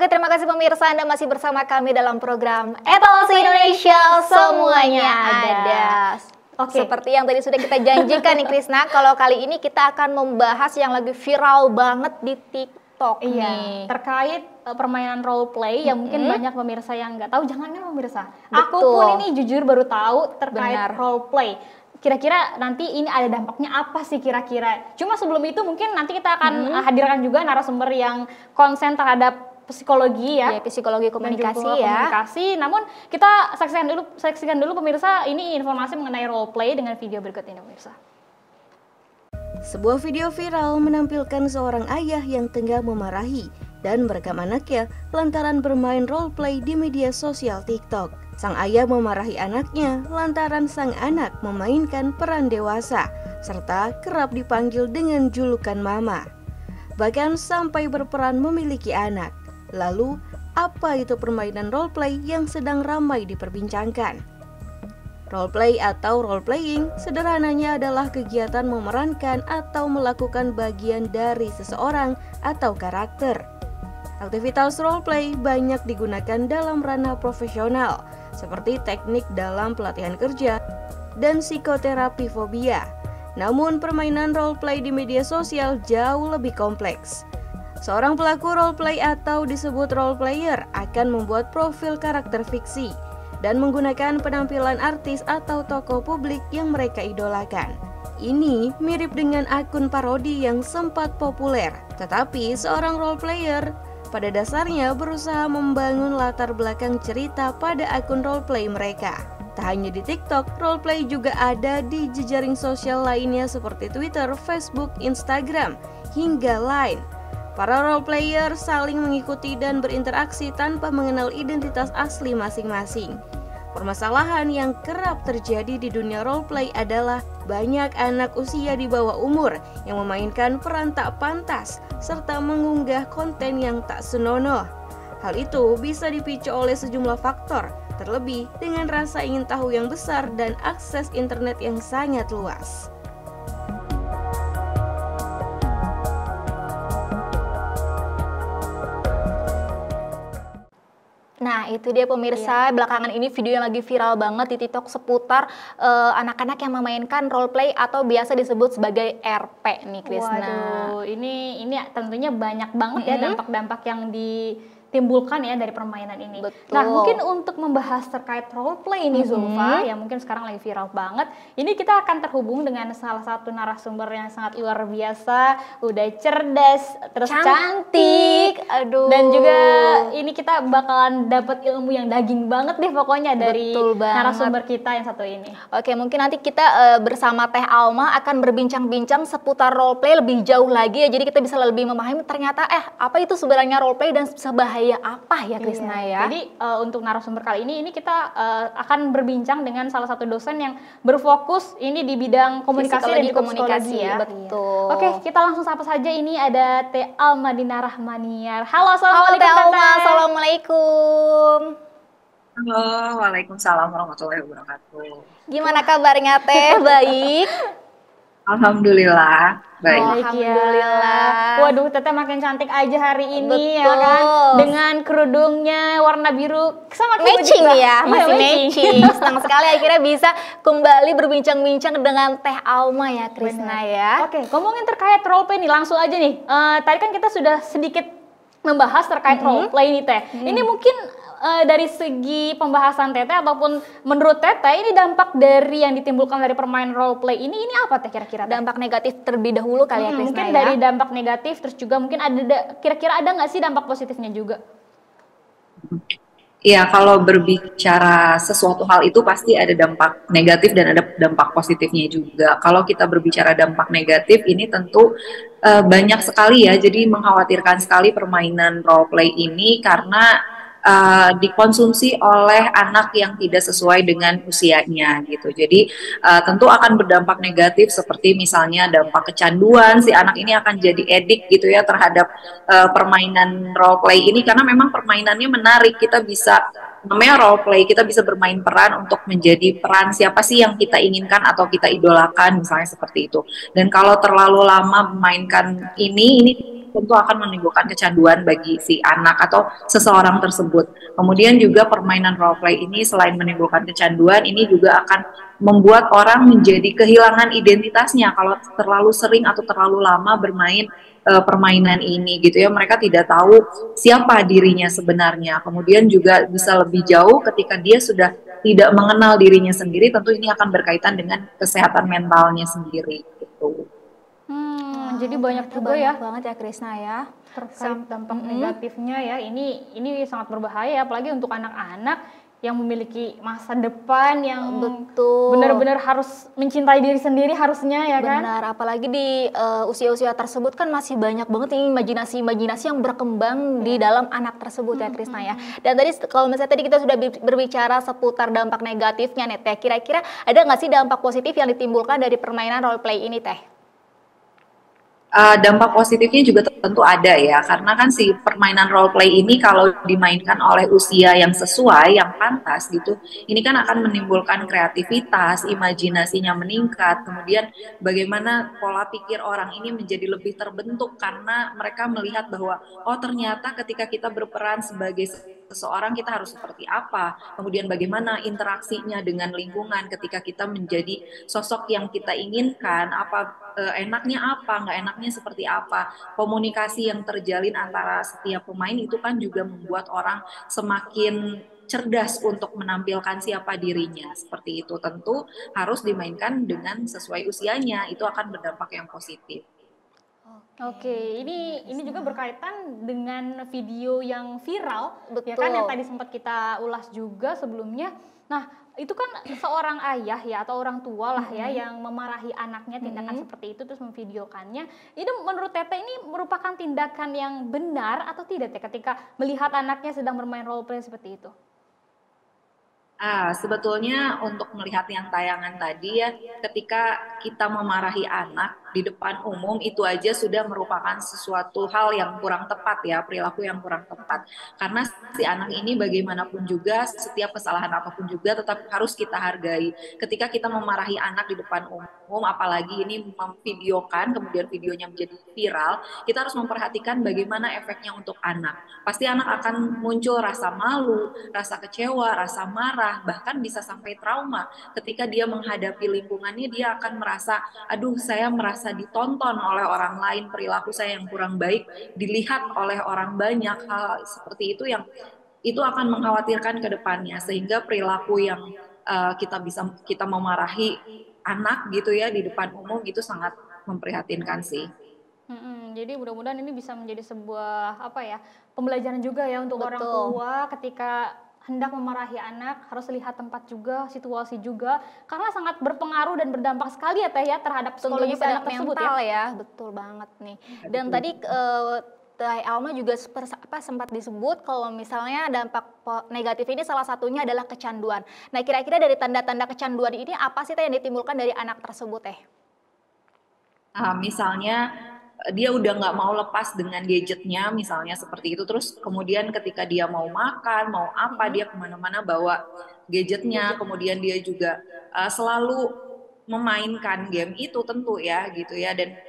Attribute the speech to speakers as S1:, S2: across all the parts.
S1: Oke, terima kasih pemirsa, Anda masih bersama kami dalam program Etalase Indonesia, semuanya ada. Oke. Seperti yang tadi sudah kita janjikan nih Krisna, kalau kali ini kita akan membahas yang lagi viral banget di TikTok nih.
S2: Terkait permainan role play yang mungkin banyak pemirsa yang nggak tahu, jangankan pemirsa.
S1: Betul.
S2: Aku pun ini jujur baru tahu terkait
S1: Benar.
S2: role play. Kira-kira nanti ini ada dampaknya apa sih kira-kira? Cuma sebelum itu mungkin nanti kita akan hadirkan juga narasumber yang konsen terhadap psikologi ya,
S1: psikologi komunikasi
S2: ya. Komunikasi. Namun kita saksikan dulu pemirsa, ini informasi mengenai role play dengan video berikut ini pemirsa.
S3: Sebuah video viral menampilkan seorang ayah yang tengah memarahi dan merekam anaknya lantaran bermain role play di media sosial TikTok. Sang ayah memarahi anaknya lantaran sang anak memainkan peran dewasa serta kerap dipanggil dengan julukan mama. Bahkan sampai berperan memiliki anak. Lalu, apa itu permainan role play yang sedang ramai diperbincangkan? Role play atau role playing sederhananya adalah kegiatan memerankan atau melakukan bagian dari seseorang atau karakter. Aktivitas role play banyak digunakan dalam ranah profesional, seperti teknik dalam pelatihan kerja dan psikoterapi fobia. Namun permainan role play di media sosial jauh lebih kompleks. Seorang pelaku role play atau disebut role player akan membuat profil karakter fiksi dan menggunakan penampilan artis atau tokoh publik yang mereka idolakan. Ini mirip dengan akun parodi yang sempat populer, tetapi seorang role player pada dasarnya berusaha membangun latar belakang cerita pada akun role play mereka. Tak hanya di TikTok, role play juga ada di jejaring sosial lainnya seperti Twitter, Facebook, Instagram, hingga Line. Para role player saling mengikuti dan berinteraksi tanpa mengenal identitas asli masing-masing. Permasalahan yang kerap terjadi di dunia role play adalah banyak anak usia di bawah umur yang memainkan peran tak pantas serta mengunggah konten yang tak senonoh. Hal itu bisa dipicu oleh sejumlah faktor, terlebih dengan rasa ingin tahu yang besar dan akses internet yang sangat luas.
S1: Nah, itu dia pemirsa, belakangan ini video yang lagi viral banget di TikTok seputar anak-anak yang memainkan role play atau biasa disebut sebagai RP nih, Krisna.
S2: Waduh, ini tentunya banyak banget ya dampak-dampak yang ditimbulkan ya dari permainan ini.
S1: Betul.
S2: Nah, mungkin untuk membahas terkait role play ini Zulfa, yang mungkin sekarang lagi viral banget, ini kita akan terhubung dengan salah satu narasumber yang sangat luar biasa, udah cerdas, terus cantik,
S1: aduh.
S2: Dan juga ini kita bakalan dapat ilmu yang daging banget deh pokoknya dari narasumber kita yang satu ini.
S1: Oke, mungkin nanti kita bersama Teh Alma akan berbincang-bincang seputar role play lebih jauh lagi ya. Jadi kita bisa lebih memahami ternyata apa itu sebenarnya role play dan sebahaya apa ya Krisna ya.
S2: Jadi untuk narasumber kali ini kita akan berbincang dengan salah satu dosen yang berfokus ini di bidang komunikasi dan juga komunikasi ya.
S1: Betul.
S2: Oke, kita langsung sapa saja, ini ada Teh Alma Dina Rahmaniar. Halo, assalamualaikum.
S1: Teh Alma, assalamualaikum.
S4: Halo, waalaikumsalam warahmatullahi wabarakatuh.
S1: Gimana kabarnya Teh? Baik?
S4: Alhamdulillah, baik.
S1: Alhamdulillah.
S2: Waduh, Teteh makin cantik aja hari ini.
S1: Betul.
S2: Ya kan? Dengan kerudungnya warna biru sama
S1: matching
S2: juga.
S1: Ya, masih
S2: matching.
S1: Senang sekali akhirnya bisa kembali berbincang-bincang dengan Teh Alma ya Krisna ya.
S2: Oke, ngomongin terkait role play nih, langsung aja nih. Tadi kan kita sudah sedikit membahas terkait role play nih Teh. Ini mungkin dari segi pembahasan Teteh ataupun menurut Teteh ini dampak dari yang ditimbulkan dari permainan role play ini apa Teh kira-kira?
S1: Dampak negatif terlebih dahulu kali ya Krisna
S2: mungkin
S1: ya.
S2: Dari dampak negatif, terus juga mungkin kira-kira ada nggak sih dampak positifnya juga?
S4: Iya, kalau berbicara sesuatu hal itu pasti ada dampak negatif dan ada dampak positifnya juga. Kalau kita berbicara dampak negatif ini tentu banyak sekali ya, jadi mengkhawatirkan sekali permainan role play ini karena dikonsumsi oleh anak yang tidak sesuai dengan usianya gitu. Jadi tentu akan berdampak negatif seperti misalnya dampak kecanduan, si anak ini akan jadi edik gitu ya terhadap permainan role play ini karena memang permainannya menarik. Kita bisa, namanya role play, kita bisa bermain peran untuk menjadi peran siapa sih yang kita inginkan atau kita idolakan misalnya seperti itu. Dan kalau terlalu lama memainkan ini tentu akan menimbulkan kecanduan bagi si anak atau seseorang tersebut. Kemudian juga permainan role play ini selain menimbulkan kecanduan, ini juga akan membuat orang menjadi kehilangan identitasnya kalau terlalu sering atau terlalu lama bermain permainan ini gitu ya. Mereka tidak tahu siapa dirinya sebenarnya. Kemudian juga bisa lebih jauh ketika dia sudah tidak mengenal dirinya sendiri, tentu ini akan berkaitan dengan kesehatan mentalnya sendiri gitu.
S2: Jadi banyak juga
S1: banyak
S2: ya
S1: banget ya Krisna ya
S2: terkait dampak negatifnya ya. Ini sangat berbahaya apalagi untuk anak-anak yang memiliki masa depan yang
S1: betul
S2: benar-benar harus mencintai diri sendiri harusnya ya kan.
S1: benar, apalagi di usia-usia tersebut kan masih banyak banget ini imajinasi-imajinasi yang berkembang di dalam anak tersebut ya Krisna ya. Dan tadi kalau misalnya tadi kita sudah berbicara seputar dampak negatifnya nih Teh, kira-kira ada nggak sih dampak positif yang ditimbulkan dari permainan role play ini Teh?
S4: Dampak positifnya juga tentu ada ya, karena kan si permainan role play ini kalau dimainkan oleh usia yang sesuai, yang pantas gitu, ini kan akan menimbulkan kreativitas, imajinasinya meningkat, kemudian bagaimana pola pikir orang ini menjadi lebih terbentuk karena mereka melihat bahwa oh ternyata ketika kita berperan sebagai seseorang kita harus seperti apa, kemudian bagaimana interaksinya dengan lingkungan ketika kita menjadi sosok yang kita inginkan, enaknya apa, nggak enaknya seperti apa. Komunikasi yang terjalin antara setiap pemain itu kan juga membuat orang semakin cerdas untuk menampilkan siapa dirinya. Seperti itu tentu harus dimainkan dengan sesuai usianya, itu akan berdampak yang positif.
S2: Oke, ini juga berkaitan dengan video yang viral, ya kan
S1: Betul.
S2: yang tadi sempat kita ulas juga sebelumnya. Nah, itu kan seorang ayah ya atau orang tua lah ya yang memarahi anaknya tindakan seperti itu terus memvideokannya. Itu menurut Teteh ini merupakan tindakan yang benar atau tidak Teh ketika melihat anaknya sedang bermain role play seperti itu?
S4: Sebetulnya untuk melihat yang tayangan tadi ya, ketika kita memarahi anak di depan umum itu aja sudah merupakan sesuatu hal yang kurang tepat ya, perilaku yang kurang tepat. Karena si anak ini bagaimanapun juga, setiap kesalahan apapun juga tetap harus kita hargai. Ketika kita memarahi anak di depan umum, apalagi ini memvideokan, kemudian videonya menjadi viral, kita harus memperhatikan bagaimana efeknya untuk anak. Pasti anak akan muncul rasa malu, rasa kecewa, rasa marah, bahkan bisa sampai trauma. Ketika dia menghadapi lingkungannya, dia akan merasa, aduh saya merasa ditonton oleh orang lain, perilaku saya yang kurang baik dilihat oleh orang banyak. Hal seperti itu yang itu akan mengkhawatirkan ke depannya, sehingga perilaku yang kita memarahi anak gitu ya di depan umum itu sangat memprihatinkan sih.
S2: Jadi mudah-mudahan ini bisa menjadi sebuah pembelajaran juga ya untuk orang
S1: Betul.
S2: tua ketika hendak memarahi anak harus lihat tempat juga, situasi juga karena sangat berpengaruh dan berdampak sekali ya Teh ya terhadap
S1: Tentunya
S2: psikologis
S1: pada
S2: anak tersebut
S1: mental
S2: ya.
S1: ya, betul banget nih. Dan tadi Teh Alma juga sempat disebut kalau misalnya dampak negatif ini salah satunya adalah kecanduan. Nah, kira-kira dari tanda-tanda kecanduan ini apa sih Teh yang ditimbulkan dari anak tersebut Teh?
S4: Misalnya dia udah nggak mau lepas dengan gadgetnya, misalnya seperti itu. Terus kemudian ketika dia mau makan, mau apa, dia kemana-mana bawa gadgetnya. Kemudian dia juga selalu memainkan game itu tentu ya gitu ya. Dan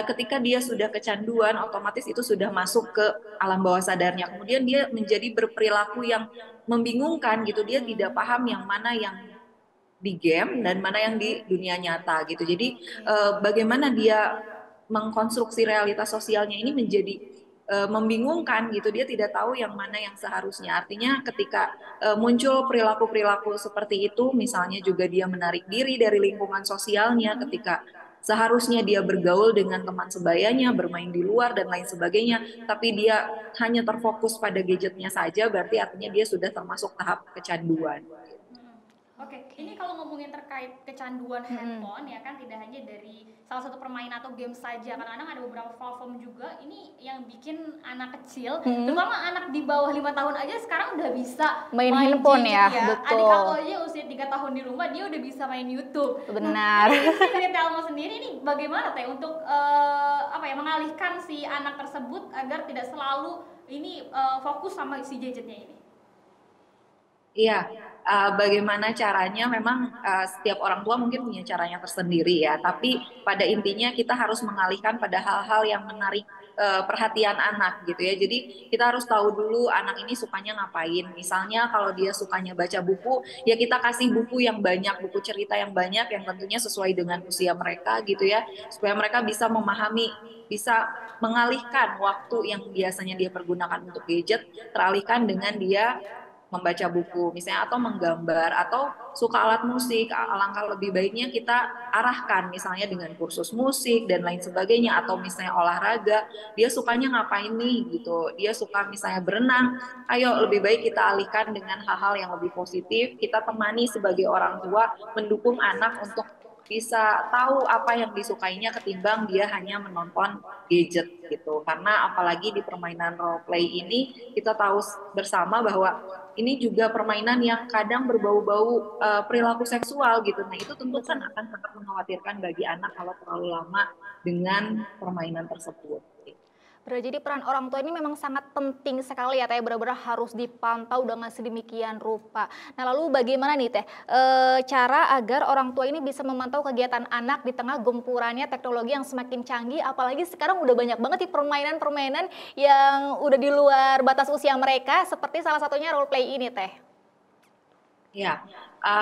S4: ketika dia sudah kecanduan, otomatis itu sudah masuk ke alam bawah sadarnya. Kemudian dia menjadi berperilaku yang membingungkan gitu. Dia tidak paham yang mana yang di game dan mana yang di dunia nyata gitu. Jadi bagaimana dia mengkonstruksi realitas sosialnya ini menjadi membingungkan gitu. Dia tidak tahu yang mana yang seharusnya. Artinya ketika muncul perilaku-perilaku seperti itu, misalnya juga dia menarik diri dari lingkungan sosialnya ketika seharusnya dia bergaul dengan teman sebayanya, bermain di luar dan lain sebagainya, tapi dia hanya terfokus pada gadgetnya saja, berarti artinya dia sudah termasuk tahap kecanduan.
S2: Oke, ini kalau ngomongin terkait kecanduan handphone ya kan tidak hanya dari salah satu permainan atau game saja. Kadang-kadang ada beberapa platform juga ini yang bikin anak kecil, terutama anak di bawah 5 tahun aja sekarang udah bisa
S1: Main handphone ya,
S2: gadget
S1: betul.
S2: Adik aku aja usia 3 tahun di rumah dia udah bisa main YouTube.
S1: Benar.
S2: Nah, dari Telma sendiri ini bagaimana Teh untuk mengalihkan si anak tersebut agar tidak selalu ini fokus sama si gadgetnya ini?
S4: Iya, bagaimana caranya memang setiap orang tua mungkin punya caranya tersendiri ya, tapi pada intinya kita harus mengalihkan pada hal-hal yang menarik perhatian anak gitu ya. Jadi kita harus tahu dulu anak ini sukanya ngapain. Misalnya kalau dia sukanya baca buku, ya kita kasih buku yang banyak, buku cerita yang banyak yang tentunya sesuai dengan usia mereka gitu ya, supaya mereka bisa memahami, bisa mengalihkan waktu yang biasanya dia pergunakan untuk gadget, teralihkan dengan dia membaca buku misalnya atau menggambar atau suka alat musik. Alangkah lebih baiknya kita arahkan misalnya dengan kursus musik dan lain sebagainya, atau misalnya olahraga, dia sukanya ngapain nih gitu, dia suka misalnya berenang, ayo lebih baik kita alihkan dengan hal-hal yang lebih positif. Kita temani sebagai orang tua, mendukung anak untuk bisa tahu apa yang disukainya ketimbang dia hanya menonton gadget gitu. Karena apalagi di permainan role play ini kita tahu bersama bahwa ini juga permainan yang kadang berbau-bau perilaku seksual gitu. Nah, itu tentu kan akan sangat mengkhawatirkan bagi anak kalau terlalu lama dengan permainan tersebut.
S1: Jadi peran orang tua ini memang sangat penting sekali ya Teh, benar-benar harus dipantau dengan sedemikian rupa. Nah lalu bagaimana nih Teh, cara agar orang tua ini bisa memantau kegiatan anak di tengah gempurannya teknologi yang semakin canggih, apalagi sekarang udah banyak banget nih permainan-permainan yang udah di luar batas usia mereka, seperti salah satunya role play ini Teh.
S4: Ya,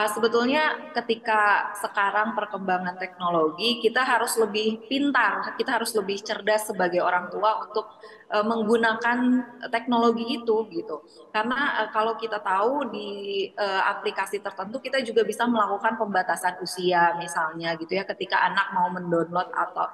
S4: sebetulnya ketika sekarang perkembangan teknologi, kita harus lebih pintar, kita harus lebih cerdas sebagai orang tua untuk menggunakan teknologi itu gitu. Karena kalau kita tahu di aplikasi tertentu kita juga bisa melakukan pembatasan usia misalnya gitu ya. Ketika anak mau mendownload atau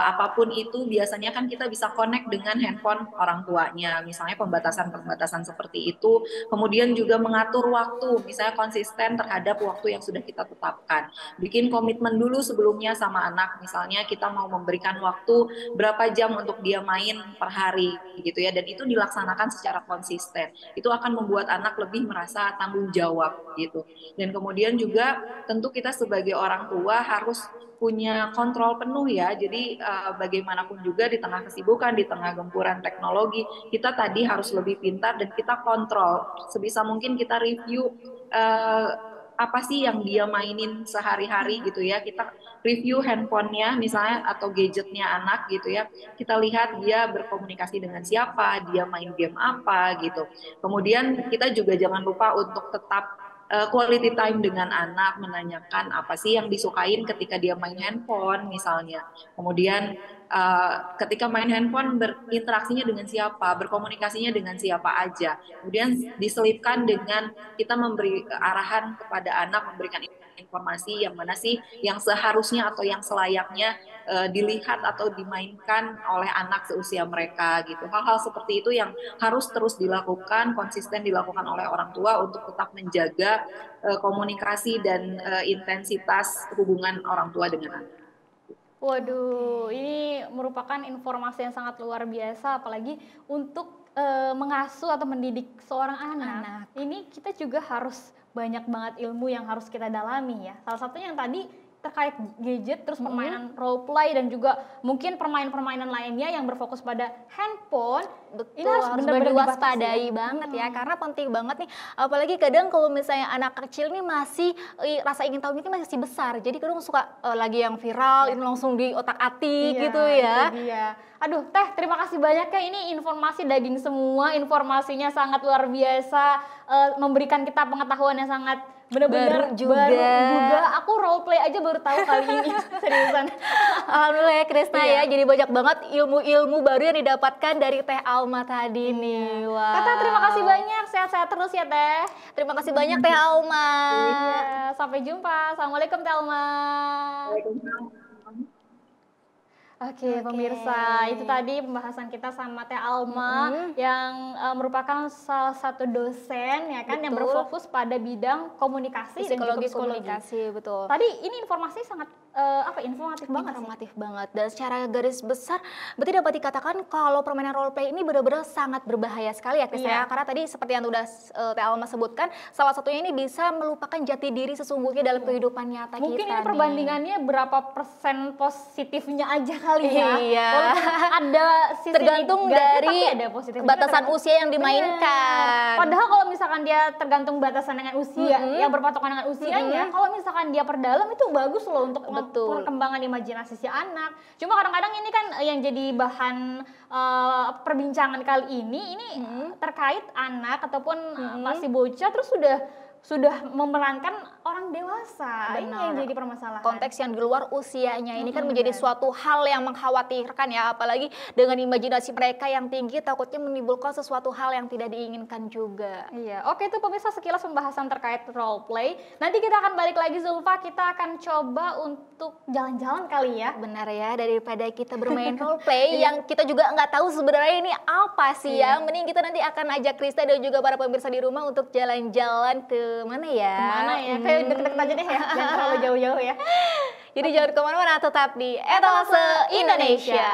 S4: apapun itu, biasanya kan kita bisa connect dengan handphone orang tuanya. Misalnya pembatasan-pembatasan seperti itu. Kemudian juga mengatur waktu, misalnya konsisten terhadap waktu yang sudah kita tetapkan. Bikin komitmen dulu sebelumnya sama anak, misalnya kita mau memberikan waktu berapa jam untuk dia main per hari gitu ya, dan itu dilaksanakan secara konsisten. Itu akan membuat anak lebih merasa tanggung jawab gitu. Dan kemudian juga tentu kita sebagai orang tua harus punya kontrol penuh ya. Jadi bagaimanapun juga di tengah kesibukan, di tengah gempuran teknologi, kita tadi harus lebih pintar dan kita kontrol. Sebisa mungkin kita review apa sih yang dia mainin sehari-hari gitu ya. Kita review handphonenya misalnya atau gadgetnya anak gitu ya. Kita lihat dia berkomunikasi dengan siapa, dia main game apa gitu. Kemudian kita juga jangan lupa untuk tetap quality time dengan anak, menanyakan apa sih yang disukain ketika dia main handphone misalnya. Kemudian ketika main handphone berinteraksinya dengan siapa, berkomunikasinya dengan siapa aja. Kemudian diselipkan dengan kita memberi arahan kepada anak, memberikan informasi yang mana sih yang seharusnya atau yang selayaknya dilihat atau dimainkan oleh anak seusia mereka gitu. Hal-hal seperti itu yang harus terus dilakukan, konsisten dilakukan oleh orang tua untuk tetap menjaga komunikasi dan intensitas hubungan orang tua dengan anak.
S2: Waduh, ini merupakan informasi yang sangat luar biasa, apalagi untuk mengasuh atau mendidik seorang anak. Ini kita juga harus banyak banget ilmu yang harus kita dalami ya. Salah satunya yang tadi terkait gadget, terus permainan role play, dan juga mungkin permainan-permainan lainnya yang berfokus pada handphone.
S1: Betul,
S2: ini harus benar-benar
S1: diwaspadai banget ya, karena penting banget nih. Apalagi kadang kalau misalnya anak kecil nih masih rasa ingin tahu ini masih besar, jadi kadang suka lagi yang viral ini langsung di otak-atik gitu ya.
S2: Iya. Aduh Teh, terima kasih banyak ya, ini informasi daging semua, informasinya sangat luar biasa, memberikan kita pengetahuan yang sangat benar-benar juga. Aku role play aja baru tahu kali ini, seriusan.
S1: Alhamdulillah ya Krisna ya, jadi banyak banget ilmu-ilmu baru yang didapatkan dari Teh Alma tadi nih. Wah.
S2: Teh, terima kasih banyak, sehat-sehat terus ya Teh.
S1: Terima kasih banyak Teh Alma.
S2: Iya, sampai jumpa. Assalamualaikum Teh Alma. Oke, pemirsa, itu tadi pembahasan kita sama Teh Alma yang merupakan salah satu dosen ya kan, yang berfokus pada bidang komunikasi dan juga
S1: komunikasi, betul.
S2: Tadi ini informasi sangat informatif
S1: banget. Dan secara garis besar berarti dapat dikatakan kalau permainan role play ini benar-benar sangat berbahaya sekali ya Chris ya. Karena tadi seperti yang udah Teh Alma sebutkan, salah satunya ini bisa melupakan jati diri sesungguhnya dalam kehidupan nyata kita.
S2: Mungkin ini perbandingannya berapa persen positifnya aja kali ya.
S1: Iya.
S2: Ada sisi
S1: tergantung dari
S2: ada
S1: batasan usia yang dimainkan.
S2: Padahal kalau misalkan dia tergantung batasan dengan usia, yang berpatokan dengan usianya, kalau misalkan dia perdalam itu bagus loh untuk perkembangan imajinasi si anak. Cuma kadang-kadang ini kan yang jadi bahan perbincangan kali ini terkait anak ataupun masih bocah terus sudah memerankan orang dewasa. Ini yang jadi permasalahan.
S1: Konteks yang di luar usianya ini kan menjadi suatu hal yang mengkhawatirkan ya, apalagi dengan imajinasi mereka yang tinggi takutnya menimbulkan sesuatu hal yang tidak diinginkan juga.
S2: Iya, oke itu pemirsa sekilas pembahasan terkait role play. Nanti kita akan balik lagi Zulfa, kita akan coba untuk jalan-jalan kali ya.
S1: Benar ya, daripada kita bermain role play yang kita juga nggak tahu sebenarnya ini apa sih ya. Mending kita nanti akan ajak Krista dan juga para pemirsa di rumah untuk jalan-jalan ke mana ya?
S2: Kemana ya? Kayak deket-deket aja deh ya, jangan terlalu jauh-jauh ya.
S1: Jadi jangan kemana-mana, tetap di Etalase Indonesia.